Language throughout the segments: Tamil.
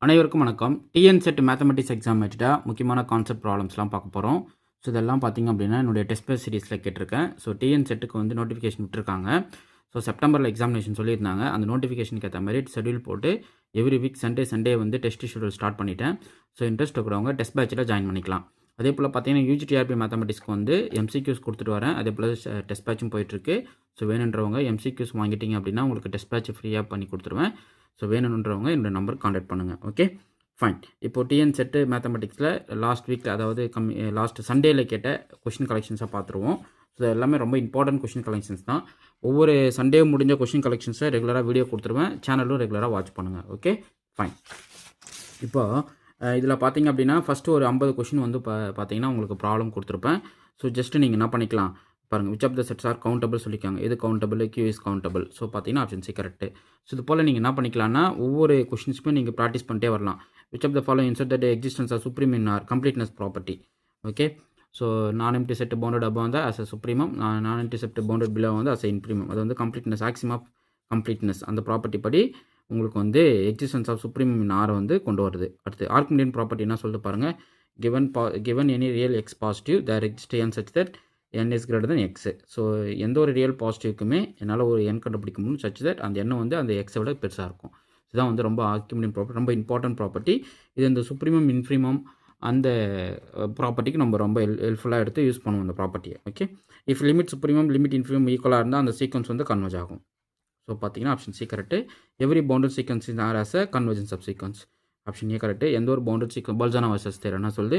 அனைவருக்கும் வணக்கம். டிஎன் செட் மேத்தமெட்டிக்ஸ் எக்ஸாம் வச்சுட்டா முக்கியமான கான்செப்ட் ப்ராப்ளம்ஸ்லாம் பார்க்க போகிறோம். ஸோ இதெல்லாம் பார்த்தீங்க அப்படின்னா என்னுடைய டெஸ்ட் பேஸ் சீரிஸில் கேட்டிருக்கேன். ஸோ டிஎன் செட்டுக்கு வந்து நோட்டிஃபிகேஷன் விட்டுருக்காங்க. ஸோ செப்டம்பரில் எக்ஸாமினேஷன் சொல்லியிருந்தாங்க. அந்த நோட்டிஃபிகேஷனுக்கு ஏற்ற மாதிரி ஷெடியூல் போட்டு எவ்ரி வீக் சண்டே வந்து டெஸ்ட் ஷெடியூல் ஸ்டார்ட் பண்ணிட்டேன். ஸோ இன்ட்ரெஸ்ட் இருக்கிறவங்க டெஸ்ட் பேட்சில் ஜாயின் பண்ணிக்கலாம். அதே போல் பார்த்தீங்கன்னா யூஜிடிஆர்பி மேத்தமெட்டிக்ஸ்க்கு வந்து எம்சிக்யூஸ் கொடுத்துட்டு வரேன். அதே போல் டெஸ்ட் பேட்சும் போயிட்டுருக்கு. ஸோ வேணுன்றவங்க எம்சிக்யூஸ் வாங்கிட்டீங்க அப்படின்னா உங்களுக்கு டெஸ்ட் பேட்ச் ஃப்ரீயாக பண்ணி கொடுத்துருவேன். ஸோ வேணுன்றவங்க என்னோட நம்பர் காண்டாக்ட் பண்ணுங்கள். Okay fine. இப்போ டிஎன் செட்டு மேத்தமெட்டிக்ஸில் லாஸ்ட் வீக் அதாவது லாஸ்ட் சண்டேல கேட்ட கொஷின் கலெக்ஷன்ஸாக பார்த்துருவோம். ஸோ எல்லாமே ரொம்ப இம்பார்ட்டன்ட் கொஷின் கலெக்ஷன்ஸ் தான். ஒவ்வொரு சண்டே முடிஞ்ச கொஷின் கலெக்ஷன்ஸை ரெகுலராக வீடியோ கொடுத்துருவேன். சேனலும் ரெகுலராக வாட்ச் பண்ணுங்கள். Okay fine. இப்போ இதில் பார்த்தீங்க அப்படின்னா ஃபஸ்ட்டு ஒரு 50 கொஷின் வந்து பார்த்தீங்கன்னா உங்களுக்கு ப்ராப்ளம் கொடுத்துருப்பேன். ஸோ ஜஸ்ட்டு நீங்கள் என்ன பண்ணிக்கலாம் பாருங்கள். Which of the sets are countable சொல்லிக்காங்க. எது countable, Q is countable. So பார்த்தீங்கன்னா ஆப்ஷன் சி கரெக்டு. ஸோ இது போல் நீங்கள் என்ன பண்ணிக்கலாம்னா ஒவ்வொரு கொஷின்ஸுமே நீங்கள் ப்ராக்டிஸ் பண்ணிட்டே வரலாம். Which of the following insert that existence are supreme in our completeness property. Okay so நான் எம்டி செட் பவுண்டட் அபவ் வந்து அஸ் அ சுப்ரீமம், நான் எம்டி செட் பவுண்டட் பிலோ வந்து அஸ் அ இன்ப்ரீமம். அது வந்து கம்ப்ளீட்னஸ் ஆக்சிம் ஆஃப் கம்ப்ளீட்னஸ் அந்த ப்ராப்பர்ட்டி படி உங்களுக்கு வந்து எக்ஸிஸ்டன்ஸ் ஆஃப் சுப்ரீமம் இன் ஆரை வந்து கொண்டு வருது. அடுத்து ஆர்க்கிமிடியன் ப்ராப்பர்ட்டி என்ன சொல்லிட்டு பாருங்கள். given any real x positive there exists n such that n is greater than x. So எந்த ஒரு ரியல் பாசிட்டிவ்க்குமே என்னால் ஒரு n கண்டுபிடிக்க முடியும் such that அந்த எண்ணம் வந்து அந்த எக்ஸை விட பெருசாக இருக்கும். இதுதான் வந்து ரொம்ப ஆர்க்கிமிடியன் ப்ராப்பர்ட்டி, ரொம்ப இம்பார்ட்டன்ட் ப்ராப்பர்ட்டி. இது இந்த சுப்ரீமம் இன்ஃப்ரீமம் அந்த ப்ராப்பர்ட்டிக்கு நம்ம ரொம்ப ஹெல்ப்ஃபுல்லாக எடுத்து யூஸ் பண்ணுவோம் இந்த ப்ராப்பர்ட்டியை. Okay if limit supremum limit infimum ஈக்குவலாக இருந்தால் அந்த சீக்வன்ஸ் வந்து கன்வர்ஜ் ஆகும். ஸோ பார்த்தீங்கன்னா option C correct. Every bounded sequence in R has a convergence of sequence. Option A correct. எந்த ஒரு bounded sequence Bolzano Weierstrass என்ன சொல்லுது,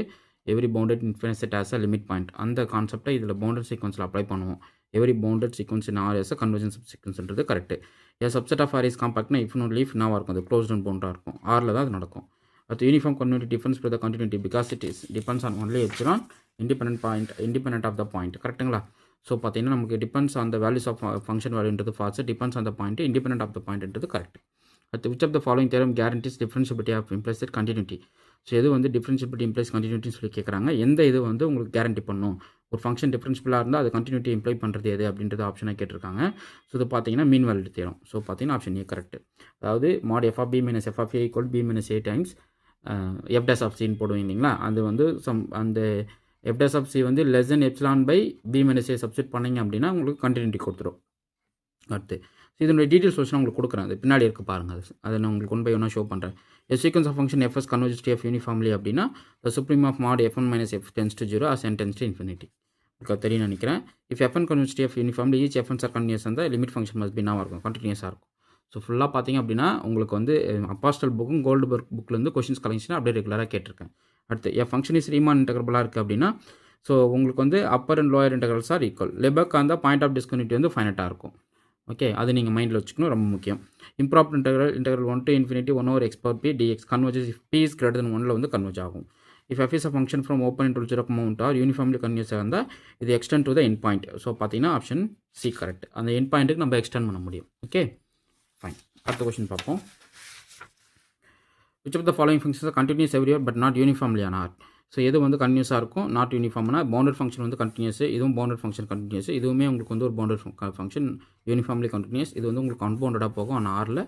every bounded infinite set has a limit point. அந்த கான்செப்டை இதில் பவுண்டட் சீக்வன்ஸில் அப்ளை பண்ணுவோம். Every bounded sequence in R has a convergence of சீக்வன்ஸ்ன்றது correct. A subset of R is காம்பாக்ட்னா இஃப் நோட் லீஃப் என்னவாக இருக்கும், அது க்ளோஸ்ட் அண்ட் பவுண்டாக இருக்கும். ஆரில் தான் அது நடக்கும். அடுத்து uniform continuity difference with the continuity because it is depends on only epsilon independent of the point. கரெக்டுங்களா? ஸோ பார்த்தீங்கன்னா நமக்கு depends on the values of function வேல்யூன்றது false, depends on the point independent of the பாயிண்ட்ன்றது கரெக்ட். அடுத்து which of the following theorem guarantees differentiability of implies continuity. So எது வந்து டிஃபரன்ஷியபிலிட்டி இம்ப்ளைஸ் கண்டினியூட்டின்னு சொல்லி கேட்குறாங்க. எந்த இது வந்து உங்களுக்கு கேரண்டி பண்ணும், ஒரு ஃபங்க்ஷன் டிஃபரன்ஷியபிளாக இருந்தால் அது கண்டினியூட்டி இம்ப்ளை பண்ணுறது எது அப்படின்றது ஆப்ஷனாக கேட்டிருக்காங்க. ஸோ இது பார்த்தீங்கன்னா மீன் வேல்யூ தியரம். ஸோ பார்த்தீங்கன்னா ஆப்ஷன் ஏ கரெக்ட். அதாவது mod f of b minus f of a equal b minus a times f dash of c போடுவீங்க இல்லைங்களா, அது வந்து அந்த f dash of c வந்து less than epsilon by b minus a substitute பண்ணிங்க அப்படின்னா உங்களுக்கு கண்டினியூட்டி கொடுத்துரும். அடுத்து இதனுடைய டீட்டெயில் சொல்யூஷன் உங்களுக்கு கொடுக்குறேன், அது பின்னாடி இருக்க பாருங்கள். அதை நான் உங்களுக்கு ஒன் பை ஒன்னாக ஷோ பண்ணுறேன். a sequence of function fs converges to f uniformly அப்படின்னா the supreme of mod f1 minus f tends to 0 as n tends to infinity. உங்களுக்கு தெரியும் நினைக்கிறேன். if f1 converges to f uniformly each fn's are continuous இருந்தால் லிமிட் ஃபங்க்ஷன் மஸ்ட் பி என்னவாக இருக்கும், கண்டினியூஸாக இருக்கும். ஸோ ஃபுல்லாக பார்த்தீங்க அப்படின்னா உங்களுக்கு வந்து அப்பாஸ்டல் புக்கும் கோல்டுபர்க் புக்லேருந்து கொஷின்ஸ் கலெக்ஷன் அப்படியே ரெகுலராக கேட்டிருக்கேன். அடுத்து என் ஃபங்க்ஷன் இஸ் ரீமான் இன்டெகிரபிளாக இருக்குது அப்படின்னா ஸோ உங்களுக்கு வந்து upper and lower integrals are equal. Lebesgue அந்த பாயிண்ட் ஆஃப் டிஸ்கன்யூட்டி வந்து ஃபைனட்டாக இருக்கும். ஓகே அது நீங்கள் மைண்டில் வச்சுக்கணும், ரொம்ப முக்கியம். Improper integral 1 to infinity 1 over x power p dx converges if p is greater than 1ல வந்து கன்வர்ஜ் ஆகும். if f is a function from open interval 0 amount or uniformly continuous இருந்தால் இது extend to the end point. So பார்த்தீங்கன்னா ஆப்ஷன் சி கரெக்ட். அந்த end பாயிண்ட்டுக்கு நம்ம எக்ஸ்டெண்ட் பண்ண முடியும். Okay fine. அடுத்த கொஸ்டின் பார்ப்போம். which of the following functions are continuous everywhere but not uniformly on R. So எது வந்து கண்டினியூஸாக இருக்கும், நாட் யூனிஃபார்ம்னா பவுண்டட் ஃபங்க்ஷன் வந்து கண்டினியூஸ், இதுவும் பவுண்டட் ஃபங்க்ஷன் கண்டினியூஸ், இதுவுமே உங்களுக்கு வந்து ஒரு பவுண்டட் ஃபங்க்ஷன் யூனிஃபார்ம்லி கண்டினியூஸ், இது வந்து உங்களுக்கு அன்பவுண்டடாக போகும் ஆனால் ஆரில்.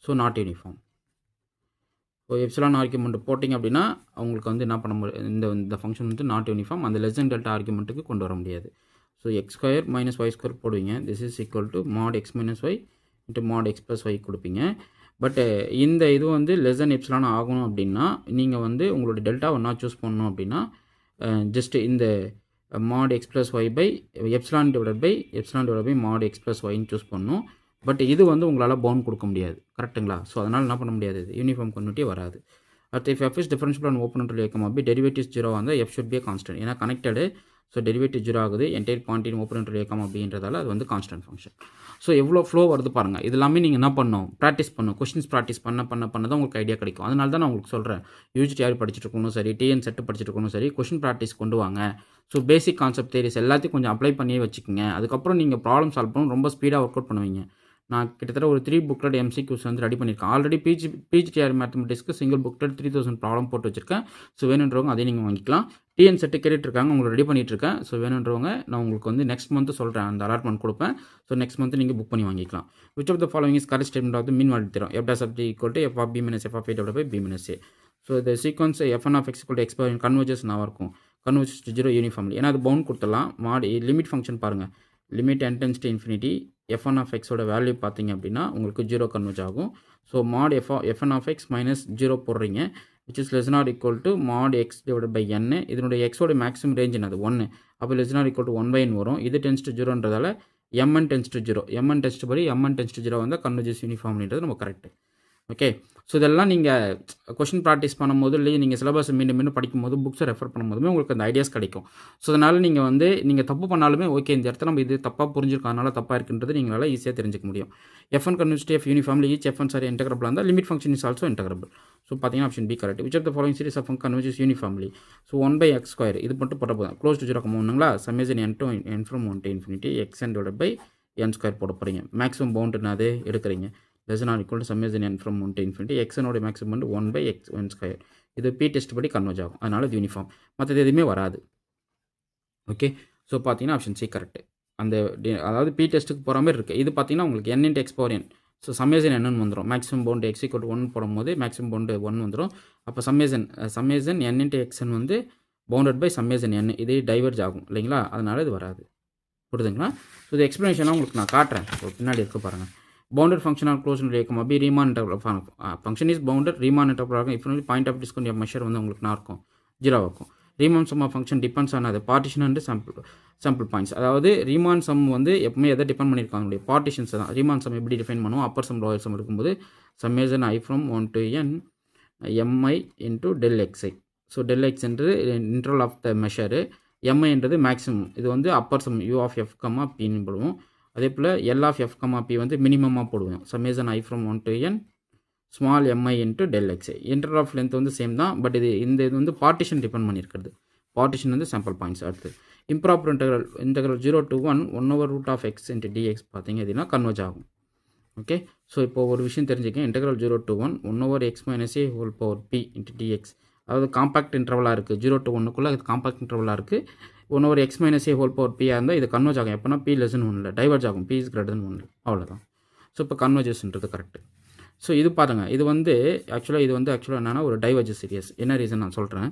So not uniform. So epsilon argument போட்டிங்க அப்படின்னா அவங்களுக்கு வந்து என்ன பண்ண முடியும், இந்த ஃபங்க்ஷன் வந்து நாட் யூனிஃபார்ம், அந்த லெஸ் தென் டெல்டா ஆர்குமெண்ட்டுக்கு கொண்டு வர முடியாது. So x square minus y square போடுவீங்க. This is equal to mod x minus y into mod x plus y கொடுப்பீங்க. பட் இந்த இது வந்து லெஸ் தென் எப்சிலான் ஆகணும் அப்படின்னா நீங்கள் வந்து உங்களோட டெல்டா ஒன்றா சூஸ் பண்ணணும் அப்படின்னா ஜஸ்ட்டு இந்த mod x plus y by epsilon divide by mod x plus yன்னு சூஸ் பண்ணணும். பட் இது வந்து உங்களால் பவுண்ட் கொடுக்க முடியாது. கரெக்டுங்களா? ஸோ அதனால் என்ன பண்ண முடியாது, இது யூனிஃபார்ம் கன்வெர்ட்டி வராது. அடுத்து if f is differentiable on open interval a b derivatives 0 வந்து f should be a constant. ஏன்னா கனெக்டடு, ஸோ டெரிவேட்டிவ் 0 ஆகுது entire point in open interval a bன்றதால அது வந்து கான்ஸ்டன்ட் ஃபங்க்ஷன். ஸோ எவ்வளோ ஃப்ளோ வருது பாருங்கள். இது எல்லாமே நீங்கள் என்ன பண்ணணும், ப்ராக்டிஸ் பண்ணணும். கொஷின்ஸ் ப்ராக்டிஸ் பண்ண தான் உங்களுக்கு ஐடியா கிடைக்கும். அதனால தான் நான் உங்களுக்கு சொல்கிறேன், யூஜிடிஆர் படிச்சுட்டு இருக்கணும் சரி, டிஎன் செட்டு படிச்சுட்டு இருக்கணும் சரி, கொஷின் ப்ராக்டிஸ் கொண்டு வாங்க. ஸோ பேசிக் கான்செப்ட் தேரிஸ் எல்லாத்தையும் கொஞ்சம் அப்ளை பண்ணியே வச்சுக்கோங்க. அதுக்கப்புறம் நீங்கள் ப்ராப்ளம் சால்வ் பண்ணணும், ரொம்ப ஸ்பீடாக ஒர்க் அவுட் பண்ணுவீங்க. நான் கிட்டத்தட்ட ஒரு 3 புக்லெட் எம்சிக்யூஸ் வந்து ரெடி பண்ணியிருக்கேன். ஆல்ரெடி பிஜிடிஆர் மேத்தமெட்டிக்ஸ்க்கு சிங்கிள் புக்லெட் 3000 ப்ராப்ளம் போட்டு வச்சிருக்கேன். ஸோ வேணுன்றவங்க அதையும் நீங்கள் வாங்கிக்கலாம். டிஎன் செட்டு கேட்டுட்ருக்காங்க, உங்களுக்கு ரெடி பண்ணிகிட்ருக்கேன். ஸோ வேணுன்றவங்க நான் உங்களுக்கு வந்து நெக்ஸ்ட் மந்த்து சொல்கிறேன், அந்த அலாட்மெண்ட் கொடுப்பேன். ஸோ நெக்ஸ்ட் மந்த்து நீங்கள் புக் பண்ணி வாங்கிக்கலாம். Which of the following is correct statement of the mean value theorem? f dash of t equal to f of b minus f of a divided by b minus a. So இந்த sequence fn of x equal to x by converges நான் இருக்கும். Converges to 0 uniformly. ஏன்னா அது பவுண்ட் கொடுத்துடலாம். லிமிட் ஃபங்க்ஷன் பாருங்கள், லிமிட் n tends to infinity fn of x ஓட வேல்யூ பார்த்தீங்க அப்படின்னா உங்களுக்கு 0 கன்வர்ஜ் ஆகும். So mod fn of x minus 0 போடுறீங்க, which is less than or equal to mod x divided by n. இதனுடைய x ஓட மேக்ஸிமம் ரேஞ்ச் என்னது 1. அப்போ less than or equal to 1/n வரும். இது tends to 0ன்றதால mn tends to 0. mn tends to படி mn tends to 0 வந்தால் கன்வர்ஜஸ் யூனிஃபார்ம்லின்றது நம்ம கரெக்ட். ஓகே, ஸோ இதெல்லாம் நீங்கள் கொஷின் ப்ராக்டிஸ் பண்ணும்போது இல்லை நீங்கள் சிலபஸ் மீண்டும் மீண்டும் படிக்கும்போது புக்ஸை ரெஃபர் பண்ணும்போதுமே உங்களுக்கு அந்த ஐடியாஸ் கிடைக்கும். ஸோ அதனால் நீங்கள் தப்பு பண்ணாலுமே ஓகே, இந்த இடத்துல நம்ம இது தப்பாக புரிஞ்சிருக்கோம், அதனால் தப்பாக இருக்குன்றது நீங்களால் ஈஸியாக தெரிஞ்சிக்க முடியும். fn converge f uniformly each fn sorry integrable இருந்தால் limit function is also integrable. So பார்த்தீங்கன்னா option B correct. Which of the following series of converges uniformly? So 1/x² இது மட்டும் போட்ட போதும். க்ளோஸ் டு 0 ஒன்றுங்களா, summation n to n from 1 to infinity xn divided by n² போட போகிறீங்க. மேக்ஸிமம் பவுண்டுன்னு அது எடுக்கிறீங்க. less than or equal to summation n from 1 to infinity xn ஓட மேக்ஸிமம் வந்து 1/x1². இது பி டெஸ்ட் படி கன்வர்ஜ் ஆகும், அதனால் இது யூனிஃபார்ம். மற்றது எதுவுமே வராது. ஓகே, ஸோ பார்த்தீங்கன்னா ஆப்ஷன் சி கரெக்ட். அதாவது பி டெஸ்ட்டுக்கு போகிற மாதிரி இருக்குது. இது பார்த்தீங்கன்னா உங்களுக்கு n into x power n. So summation என்னன்னு வந்துடும். Maximum bound x equal to 1 போடும்போது மேக்ஸிமம் பவுண்டு 1 வந்துடும். அப்போ சம்மேஷன் n into xn வந்து பவுண்டட் பை சம்மேஷன் n. இது டைவர்ஜ் ஆகும் இல்லைங்களா, அதனால் இது வராது. புரியுதுங்களா? ஸோ இது எக்ஸ்ப்ளனேஷனாக உங்களுக்கு நான் காட்டுறேன். ஸோ பின்னாடி இருக்க பாருங்கள். bounded function or closed interval be Riemann integral function is bounded Riemann integral if only point of discount measure வந்து உங்களுக்கு நான் இருக்கும் 0 இருக்கும். Riemann sum of function depends on the partition and sample points. அதாவது Riemann sum வந்து எப்பவுமே எதை டிபெண்ட் பண்ணியிருக்காங்க, பார்ட்டிஷன்ஸ் தான். Riemann sum எப்படி டிஃபைன் பண்ணுவோம், அப்பர் சம் லோயர் சம் இருக்கும்போது summation I from 1 to n mi into del xi. So del x என்றது இன்டர்வல் ஆஃப் த மெஷரு, mi என்றது மேக்ஸிமம். இது வந்து upper sum u of f, pன்னு போடுவோம். அதே போல் L of f, p வந்து மினிமமாக போடுவோம். Summation I from 1 to n small mi into del xi. Interval of length வந்து சேம் தான், பட் இது வந்து பார்ட்டிஷன் டிபெண்ட் பண்ணியிருக்கிறது. பார்ட்டிஷன் வந்து சாம்பிள் பாயிண்ட்ஸ். அடுத்து improper integral 0 to 1 1/root of x into dx பார்த்தீங்க அப்படின்னா கன்வர்ஜ் ஆகும். ஓகே, ஸோ இப்போ ஒரு விஷயம் தெரிஞ்சுக்கேன். Integral 0 to 1 1/x minus a whole power p into dx. அதாவது காம்பாக்ட் இன்டர்வலாக இருக்குது. 0 to 1க்குள்ளே அது காம்பாக்ட் இன்டர்வலாக இருக்குது. 1/x minus a whole power p இருந்தால் இது கன்வர்ஜ் ஆகும். எப்போனா p less than 1 டைவர்ஜ் ஆகும். p is greater than 1 அவ்வளோதான். ஸோ இப்போ கன்வர்ஜஸ்ன்றது கரெக்ட். ஸோ இது பாருங்கள், இது வந்து ஆக்சுவலாக என்னென்னா ஒரு டைவர்ஜஸ் சீரியஸ். என்ன ரீசன் நான் சொல்கிறேன்.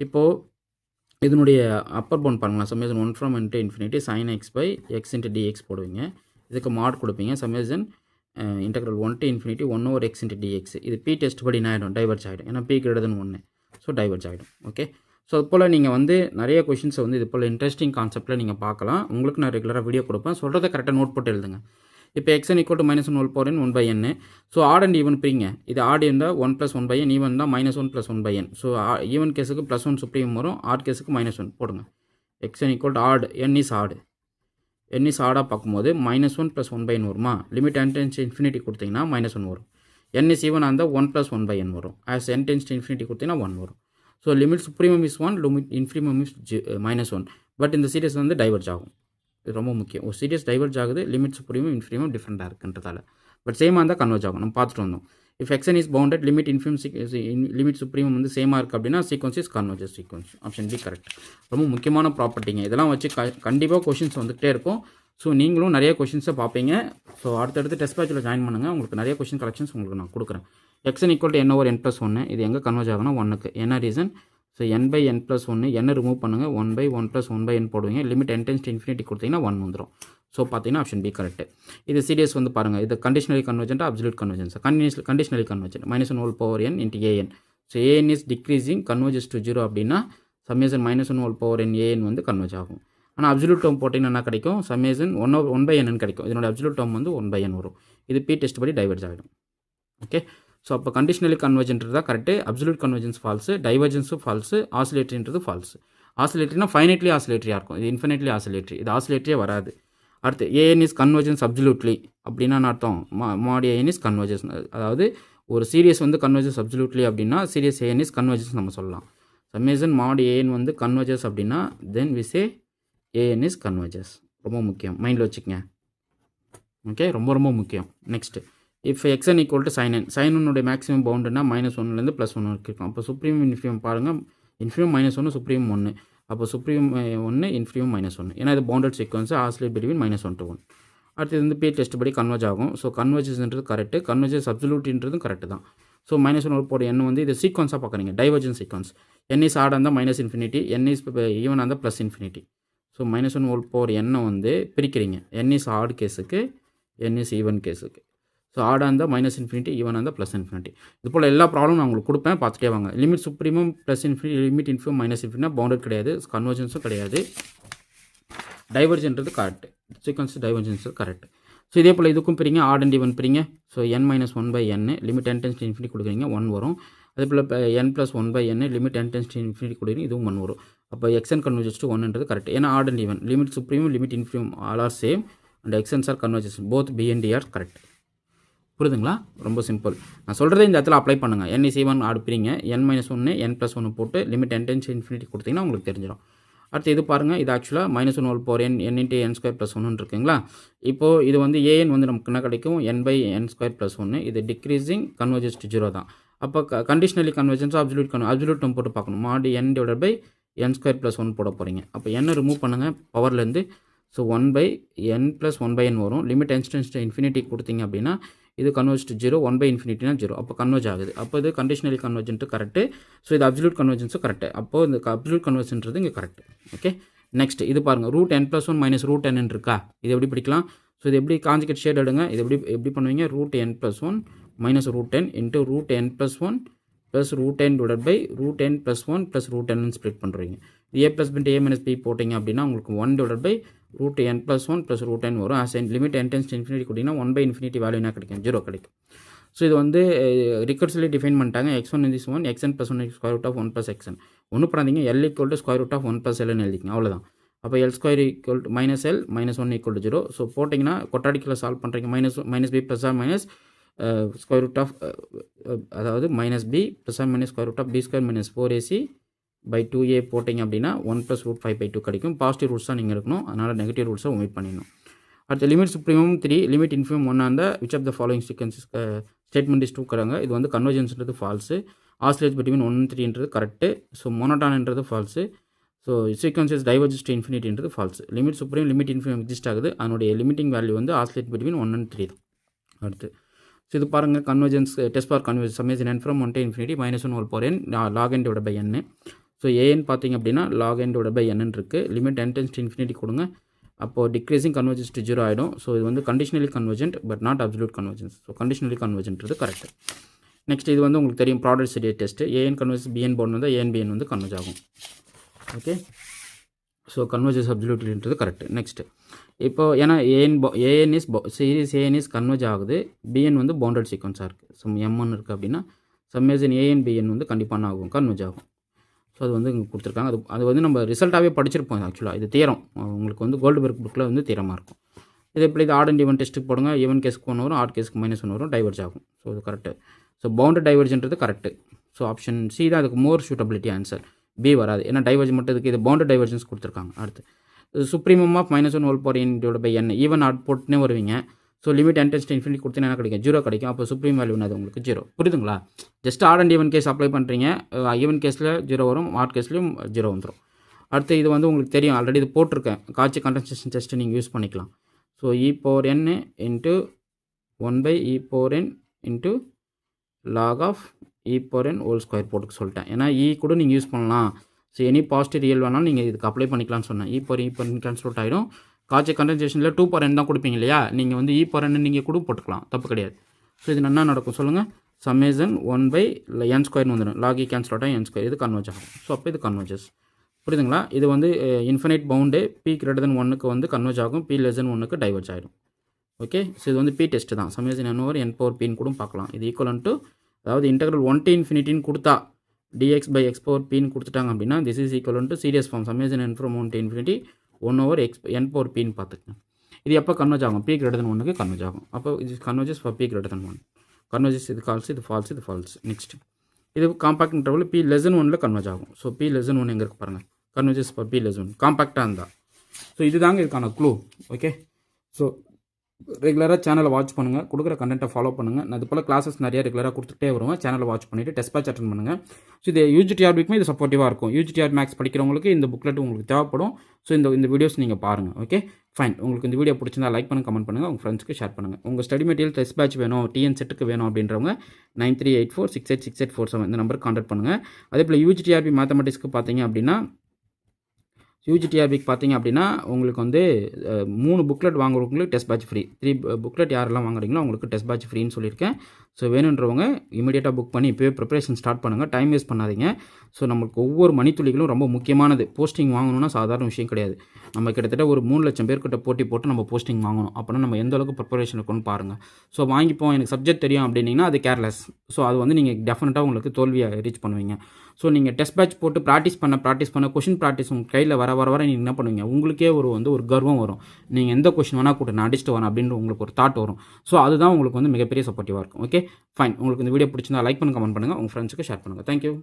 இப்போது இதனுடைய அப்பர் பவுண்ட் பாருங்களா, summation 1 from n to infinity sin x by x into dx போடுவீங்க. இதுக்கு மாட் கொடுப்பீங்க. Summation integral 1 to infinity 1/x into dx. இது p டெஸ்ட் படி என்ன ஆகிடும், டைவர்ஜ் ஆகிடும். ஏன்னா p greater than 1. So diverge ஆகிடும். ஓகே, ஸோ அது போல் நீங்கள் வந்து நிறைய கொஷின்ஸை வந்து இது போல் இன்ட்ரெஸ்டிங் கான்செப்ட்டில் நீங்கள் பார்க்கலாம். உங்களுக்கு நான் ரெகுலராக வீடியோ கொடுப்பேன். சொல்கிறத கரெக்டாக நோட் போட்டு எழுதுங்க. இப்போ xn equal to -1 whole power n 1/n. So odd and even பிரிங்க. இது ஆட் இருந்தால் 1 + 1/n, ஈவன் தான் -1 + 1/n. ஸோ ஈவன் கேஸுக்கு +1 சுப்ரீம் வரும், ஆட் கேஸுக்கு -1 போடுங்க. xn equal to odd, n is ஆடாக பார்க்கும்போது -1 + 1/n வருமா, limit n tends to infinity கொடுத்தீங்கன்னா -1 வரும். n is ஈவன் இருந்தால் 1 + 1/n வரும். As n tends to infinity கொடுத்தீங்கன்னா 1 வரும். So limit supremum is 1, limit infimum is -1. But இந்த சீரியஸ் வந்து டைவர்ஜ் ஆகும். இது ரொம்ப முக்கியம். ஒரு சீரியஸ் டைவர்ஜ் ஆகுது, லிமிட் சுப்ரீமம் இன்ஃபிரிமம் டிஃப்ரெண்ட்டாக இருக்குன்றதால. பட் சேமாக இருந்தால் கன்வர்ஜ் ஆகும். நம்ம பார்த்துட்டு வந்தோம். If xn is bounded limit limit supremum வந்து சேமாக இருக்குது அப்படின்னா sequence is converges sequence. Option B correct. ரொம்ப முக்கியமான ப்ராப்பர்ட்டிங்க. இதெல்லாம் வச்சு கண்டிப்பாக கொஷின்ஸ் வந்துகிட்டே இருக்கும். ஸோ நீங்களும் நிறைய கொஷின்ஸை பார்ப்பீங்க. ஸோ அடுத்தடுத்து டெஸ்ட் பேட்சில் ஜாயின் பண்ணுங்கள். உங்களுக்கு நிறைய கொஷின் கலெக்ஷன்ஸ் உங்களுக்கு நான் கொடுக்குறேன். xn equal to n/n + 1. இது எங்கே கன்வர்ஜ் ஆகுனா 1க்கு. என்ன reason? So n/n + 1 n remove பண்ணுங்கள். 1/1 + 1/n போடுவீங்க. Limit n tends to infinity கொடுத்தீங்கன்னா 1 வந்துடும். ஸோ பார்த்தீங்கன்னா ஆப்ஷன் பி கரெக்ட். இது சீரியஸ் வந்து பாருங்கள், இது conditionally convergent, absolute convergence. Conditionally convergent -1 whole power n into an. So an is decreasing converges to 0 அப்படின்னா summation -1 whole power n an வந்து கன்வர்ஜ் ஆகும். ஆனால் அப்சல்யூட் டேர்ம் போட்டிங்கன்னா என்ன கிடைக்கும், சம்மேஷன் 1/n கிடைக்கும். இதனோட அப்சல்யூட் டேர்ம் வந்து 1/n வரும். இது பி டெஸ்ட் படி டைவர்ஜ் ஆகிடும். ஓகே, ஸோ அப்போ கண்டிஷனலி கன்வர்ஜென்ட் தான் கரெக்டு, அப்சல்யூட் கன்வர்ஜென்ஸ் ஃபால்ஸு, டைவர்ஜென்ஸும் ஃபால்ஸு, ஆசிலேட்டரின்றது ஃபால்ஸு. ஆசிலேட்டரினா ஃபைனைட்லி ஆசிலேட்டரியாக இருக்கும், இது இன்ஃபினைட்லி ஆசிலேட்டரி. இது ஆசிலேட்டரியே வராது. அடுத்து ஏஎன் இஸ் கன்வர்ஜென்ஸ் அப்சல்யூட்லி அப்படின்னா அர்த்தம் மாட் ஏஎன் இஸ் கன்வர்ஜென்ஸ். அதாவது ஒரு சீரியஸ் வந்து கன்வர்ஜென்ஸ் அப்சல்யூட்லி அப்படின்னா சீரியஸ் ஏஎன் இஸ் கன்வர்ஜென்ஸ் நம்ம சொல்லலாம். சம்மேஷன் மாட் ஏஎன் வந்து கன்வர்ஜஸ் அப்படின்னா then we say a n is converges. ரொம்ப முக்கியம், மைண்டில் வச்சுக்கங்க. ஓகே, ரொம்ப ரொம்ப முக்கியம். Next, if xn equal to sin n, sin n maximum பவுண்டுனா -1லேருந்து +1 வரைக்கும் இருக்கும். அப்போ சுப்ரீம் இன்ஃபினிமம் பாருங்கள், இன்ஃபினிமம் -1 சுப்ரீம் 1. அப்போ சுப்ரீம் 1 இன்ஃபினிமம் -1, ஏன்னா இது bounded sequence oscillate between -1 to 1. அடுத்து வந்து பி டெஸ்ட் படி கன்வர்ஜ் ஆகும். ஸோ கன்வர்ஜன்ஸ்ன்றது கரெக்டு, கன்வர்ஜன்ஸ் அப்சல்யூட்ன்றதும் கரெக்டு தான். ஸோ -1 n வந்து இது சீக்வன்ஸாக பார்க்குறீங்க, டைவர்ஜன் சீக்வன்ஸ். n இஸ் ஆடாக இருந்தால் -∞, n இஸ் ஈவனாக இருந்தால் +∞. ஸோ -1 வந்து பிரிக்கிறீங்க, n இஸ் ஆட் கேஸுக்கு, n இஸ் ஈவன் கேஸுக்கு. ஸோ ஆடாக இருந்தால் -∞, ஈவனாக இருந்தால் +∞. இது போல் எல்லா ப்ராப்ளம் நான் உங்களுக்கு கொடுப்பேன், பார்த்துட்டே வாங்க. Limit supremum +∞, limit infimum -∞, bounded கிடையாது, கன்வர்ஜன்ஸும் கிடையாது. டைவர்ஜன்றது correct, sequence divergence correct. So இதே போல் இதுக்கும் பிரிங்க, ஆட் அண்ட் ஈவன் பிரிங்க. ஸோ n-1/n லிமிட் n → ∞ கொடுக்குறீங்க, 1 வரும். அதே போல் n+1/n லிமிட் n → ∞ கொடுக்குறீங்க, இதுவும் 1 வரும். அப்போ xn கன்வர்ஜஸ் டு 1ன்றது கரெக்ட், ஏன்னா odd and even limit supremum limit infimum all are same and xn's are converges, both b and d are correct. புரியுதுங்களா? ரொம்ப சிம்பிள். நான் சொல்கிறத இந்த இடத்துல அப்ளை பண்ணுங்கள். n is even ஆட் பிரிங்க, n-1 n+1 போட்டு லிமிட் n → ∞ கொடுத்தீங்கன்னா உங்களுக்கு தெரிஞ்சிடும். அடுத்து இது பாருங்கள், இது ஆக்சுவலாக -1/n n × n² + 1 இருக்குங்களா. இப்போது இது வந்து an வந்து நமக்கு என்ன கிடைக்கும், n/n² + 1. இது டிக்ரீசிங் கன்வர்ஜஸ் டு 0 தான். அப்போ கண்டிஷனலி கன்வர்ஜன்ஸ் அப்சல்யூட் நம்ம போட்டு பார்க்கணும், mod n/n² + 1 போட போகிறீங்க. அப்போ n ரிமூவ் பண்ணுங்கள் பவர்லேருந்து. ஸோ 1/n+1/n வரும். லிமிட் n → ∞ கொடுத்தீங்க அப்படின்னா இது கன்வர்ஜ் டு 0, 1/∞னா 0. அப்போ கன்வர்ஜ் ஆகுது. அப்போ இது கண்டிஷனலி கன்வர்ஜென்ட்டு கரெக்டு. ஸோ இது அப்சல்யூட் கன்வர்ஜென்ஸும் கரெக்டு. அப்போது இந்த அப்சல்யூட் கன்வர்ஜன்றது இங்கே கரெக்ட். ஓகே, நெக்ஸ்ட் இது பாருங்கள், √n+1 - √n இருக்கா, இது எப்படி பிடிக்கலாம். ஸோ இது எப்படி காஞ்சிகேட் ஷேட் எடுங்க, இது எப்படி பண்ணுவீங்க, √n+1 - √n × √n+1 + √n /√n+1 + √n split பண்ணுறீங்க. a + b a - b போட்டிங்க அப்படின்னா உங்களுக்கு 1/√n+1 + √n வரும். ஆஸ் லிமிட் n → ∞ கொடுத்தீங்கன்னா 1/∞ வேல்யூ என்ன கிடைக்கும், 0 கிடைக்கும். ஸோ இது வந்து ரிகர்சிவ்லி டிஃபைன் பண்ணிட்டாங்க. x1 is 1, xn+1 = √1 + xn. ஒன்றும் பண்ணாதீங்க, l = √1 + l எழுதிக்கங்க, அவ்வளோதான். அப்போ l² = -l -1 = 0. ஸோ போட்டிங்கன்னா கொட்டாடிக்கில் சால்வ் பண்ணுறீங்க, -b ± அதாவது -b ± b² - 4ac/2a போட்டிங்க அப்படின்னா 1 + √5/2 கிடைக்கும். பாசிட்டிவ் ரூட்ஸ் தான் நீங்கள் இருக்கணும், அதனால் நெகட்டிவ் ரூட்ஸை ஒமிட் பண்ணிடணும். அடுத்த லிமிட் சுப்ரீமம் 3, லிமிட் இன்ஃபினிமம் 1 அந்த which of the following sequences statement is ட்ரூங்கிறாங்க. இது வந்து கன்வர்ஜன்ஸ்ன்றது ஃபால்ஸு, ஆசிலேட் பிட்வீன் 1 and 3ன்றது கரெக்டு. ஸோ மோனோட்டான்ன்றது false. So sequences diverges to இன்ஃபினிட்டின்றது false. Limit supremum limit infimum exist ஆகுது, அதனுடைய லிமிட்டிங் வேல்யூ வந்து ஆசிலேட் பிட்வீன் 1 and 3 தான். அடுத்து ஸோ இது பாருங்கள், convergence test for convergence summation n from 1 to ∞ -1/n log n / n. So an பார்த்தீங்க அப்படின்னா log n / n இருக்குது. லிமிட் n → ∞ கொடுங்க, அப்போது டிக்ரீசிங் கன்வர்ஜஸ் டு 0 ஆகிடும். ஸோ இது வந்து conditionally convergent but not absolute convergence. So conditionally கன்வர்ஜென்ட்றது கரெக்ட். நெக்ஸ்ட் இது வந்து உங்களுக்கு தெரியும், product series test. an converges bn bound வந்தால் an bn வந்து கன்வர்ஜ் ஆகும். ஓகே, ஸோ கன்வர்ஜஸ் அப்சல்யூட்ன்றது கரெக்ட். நெக்ஸ்ட் இப்போ ஏன்னா an is series an is converge ஆகுது, bn வந்து பவுண்டட் சீக்வன்ஸாக இருக்குது. ஸோ m1 இருக்குது அப்படின்னா சம்மேஷன் an bn வந்து கண்டிப்பாக ஆகும், கன்வர்ஜ் ஆகும். ஸோ அது வந்து இங்கே கொடுத்துருக்காங்க. அது வந்து நம்ம ரிசல்ட்டாகவே படிச்சிருப்போம். ஆக்சுவலாக இது தியரம், உங்களுக்கு வந்து கோல்ட்பெர்க் புக்கில் வந்து தியரமாக இருக்கும். இதே போல் இது ஆட் அண்ட் ஈவன் டெஸ்ட்டுக்கு போடுங்க, ஈவன் கேஸ்க்கு 1 வரும், ஆட் கேஸ்க்கு -1 வரும், டைவர்ஜ் ஆகும். ஸோ இது கரெக்டு. ஸோ பவுண்டட் டைவர்ஜன்றது கரெக்டு. ஸோ ஆப்ஷன் சி தான் அதுக்கு மோர் சூட்டபிலிட்டி ஆன்சர், பி வராது, ஏன்னா டைவர்ஜ் மட்டும் இதுக்கு இது பவுண்டட் டைவர்ஜன்ஸ் கொடுத்துருக்காங்க. அடுத்து supremum of -1/n even odd போட்டுனே வருவீங்க. ஸோ லிமிட் n → ∞ கொடுத்தீங்கன்னா என்ன கிடைக்கும், 0 கிடைக்கும். அப்போ சுப்ரீம் வேல்யூ அது உங்களுக்கு 0. புரியுதுங்களா? Just odd and even case apply பண்ணுறீங்க, ஈவன் கேஸில் 0 வரும், ஆட் கேஸ்லையும் 0 வந்துடும். அடுத்து இது வந்து உங்களுக்கு தெரியும், ஆல்ரெடி இது போட்டிருக்கேன், காட்சி கண்டென்சேஷன் டெஸ்ட்டு நீங்கள் யூஸ் பண்ணிக்கலாம். So e⁴n × 1/e⁴n × log of e⁴n (² போட்டுக்க சொல்லிட்டேன், ஏன்னா கூட நீங்கள் யூஸ் பண்ணலாம். ஸோ எனி பாசிட்டிவ் ரியல் வேணாலும் நீங்கள் இதுக்கு அப்ளை பண்ணிக்கலாம்னு சொன்னேன். e⁴n கேன்சல் ஆகிடும். காட்சி கண்டென்சேஷனில் 2/n தான் கொடுப்பீங்க இல்லையா, நீங்கள் வந்து e⁴n நீங்கள் கூட போட்டுக்கலாம், தப்பு கிடையாது. ஸோ இது என்ன நடக்கும் சொல்லுங்கள், சம்மேஷன் 1/n² வந்துடும், log e கேன்சல் ஆகிட்டா n², இது கன்வர்ஜ் ஆகும். ஸோ அப்போ இது கன்வர்ஜஸ். புரியுதுங்களா? இது வந்து இன்ஃபினைட் பவுண்டு p > 1க்கு வந்து கன்வர்ஜ் ஆகும், p < 1க்கு டைவர்ஜ் ஆகிடும். ஓகே, ஸோ இது வந்து p டெஸ்ட் தான், சம்மேஷன் n/n கூட பார்க்கலாம். இது ஈக்குவல் டு, அதாவது இன்டெக்ரல் 1 to ∞ கொடுத்தா dx/x⁴n கொடுத்துட்டாங்க அப்படின்னா this is equal to series form summation n from 1 to ∞ 1/n/p பார்த்துக்கங்க. இது எப்போ கன்வர்ஜ் ஆகும், p > 1க்கு கன்வர்ஜ் ஆகும். அப்போ இது கன்வர்ஜஸ் ஃபார் p > 1. கன்வர்ஜஸ் இது கால்ஸ், இது ஃபால்ஸ், இது ஃபால்ஸ். நெக்ஸ்ட் இது காம்பாக்ட் இன்டர்வல் p < 1ல கன்வர்ஜ் ஆகும். ஸோ p < 1 எங்கே இருக்கு பாருங்கள், கன்வர்ஜஸ் ஃபார் p < 1 காம்பாக்டாக இருந்தால். ஸோ இதுதாங்க இதுக்கான க்ளூ. ஓகே, ஸோ ரெகுலராக சேனலை வாட்ச் பண்ணுங்கள், கொடுக்குற கண்டென்ட்டை ஃபாலோ பண்ணுங்கள். நான் இது போல் கிளாஸஸ் நிறைய ரெகுலராக கொடுத்துட்டே வருவேன். சேனலை வாட்ச் பண்ணிவிட்டு டெஸ்ட் பேட்ச் அட்டன் பண்ணுங்கள். ஸோ இது யூஜிடிஆர்பிக்குமே இது சப்போர்ட்டிவாக இருக்கும். யூஜிடிஆர் மேக்ஸ் படிக்கிறவங்களுக்கு இந்த புக்லெட் உங்களுக்கு தேவைப்படும். ஸோ இந்த வீடியோஸ் நீங்கள் பாருங்கள். Okay fine. உங்களுக்கு இந்த வீடியோ பிடிச்சிருந்தா லைக் பண்ணுங்கள், கமெண்ட் பண்ணுங்கள், உங்கள் ஃப்ரெண்ட்ஸ்க்கு ஷேர் பண்ணுங்கள். உங்கள் ஸ்டடி மெட்டீரியல் டெஸ்ட் பேட்ச் வேணும், டிஎன் செட்டுக்கு வேணும் அப்படின்றவங்க 9384686847 இந்த நம்பருக்கு கான்டாக்ட் பண்ணுங்கள். அதே போல் யூஜிடிஆர்பி மேத்தமெட்டிக்ஸ்க்கு பார்த்தீங்க அப்படின்னா யூஜிடிஆர்பிக்கு பார்த்தீங்க அப்படின்னா உங்களுக்கு வந்து 3 புக்லெட் வாங்குறவங்களுக்கு டெஸ்ட் பேட்ச் ஃப்ரீ. 3 புக்லெட் யாரெல்லாம் வாங்குறீங்களோ அவங்களுக்கு டெஸ்ட் பேட்ச் ஃப்ரீன்னு சொல்லியிருக்கேன். ஸோ வேணுன்றவங்க இமீடியட்டாக புக் பண்ணி இப்போவே ப்ரிப்பரேஷன் ஸ்டார்ட் பண்ணுங்கள். டைம் வேஸ்ட் பண்ணாதீங்க. ஸோ நமக்கு ஒவ்வொரு மணித்துளிகளும் ரொம்ப முக்கியமானது. போஸ்டிங் வாங்கணும்னா சாதாரண விஷயம் கிடையாது. நம்ம கிட்டத்தட்ட ஒரு 3 லட்சம் பேர்கிட்ட போட்டி போட்டு நம்ம போஸ்டிங் வாங்கணும். அப்படின்னா நம்ம எந்த அளவுக்கு ப்ரிப்பரேஷன் இருக்குன்னு பாருங்கள். ஸோ வாங்கிப்போம் எனக்கு சப்ஜெக்ட் தெரியும் அப்படின்னீங்கன்னா அது கேர்லெஸ். ஸோ அது வந்து நீங்கள் டெஃபினட்டாக உங்களுக்கு தோல்வியை ரீச் பண்ணுவீங்க. ஸோ நீங்கள் டெஸ்ட் பேட்ச் போட்டு ப்ராக்டிஸ் பண்ண கொஷின் ப்ராக்டிஸ் உங்கள் கையில் வர நீங்கள் என்ன பண்ணுவீங்க, உங்களுக்கே ஒரு கர்வம் வரும். நீங்கள் எந்த கொஷின் வேணால் கூட நான் அடிச்சுட்டு வரேன் அப்படின்னு உங்களுக்கு ஒரு தாட் வரும். ஸோ அதுதான் உங்களுக்கு வந்து மிகப்பெரிய சப்போர்ட்டிவாக இருக்கும். Okay fine. உங்களுக்கு இந்த வீடியோ பிடிச்சிருந்தா லைக் பண்ணுங்கள், கமெண்ட் பண்ணுங்கள், உங்கள் ஃப்ரெண்ட்ஸுக்கு ஷேர் பண்ணுங்கள். தேங்க்யூ.